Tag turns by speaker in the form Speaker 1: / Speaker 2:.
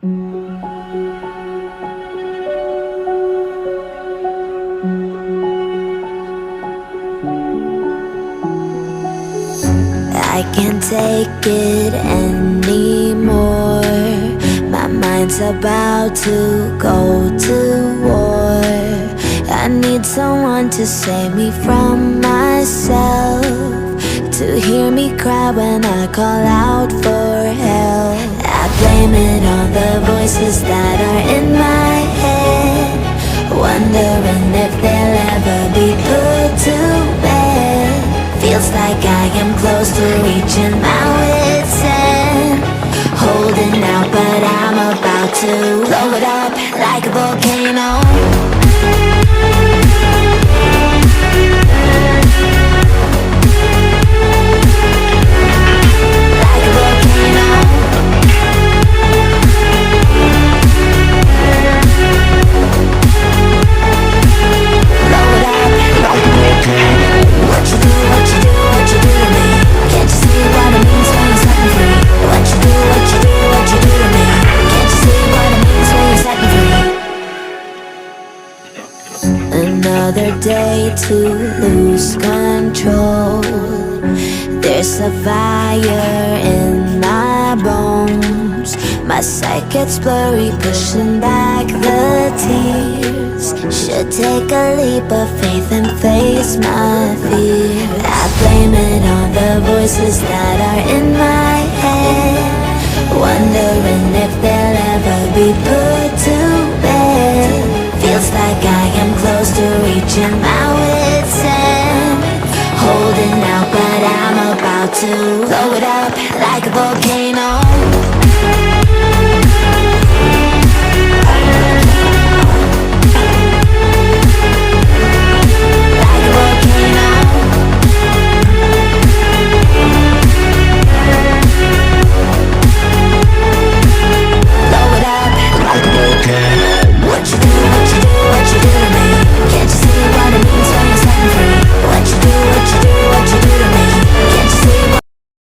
Speaker 1: I can't take it anymore. My mind's about to go to war. I need someone to save me from myself, to hear me cry when I call out for help. I blame it on the voices that are in my head, wondering if they'll ever be put to bed. Feels like I am close to reaching my wit's end, holding out but I'm about to blow it up like a volcano. Another day to lose control. There's a fire in my bones. My sight gets blurry, pushing back the tears. Should take a leap of faith and face my fear. I blame it on the voices that are in my head, wondering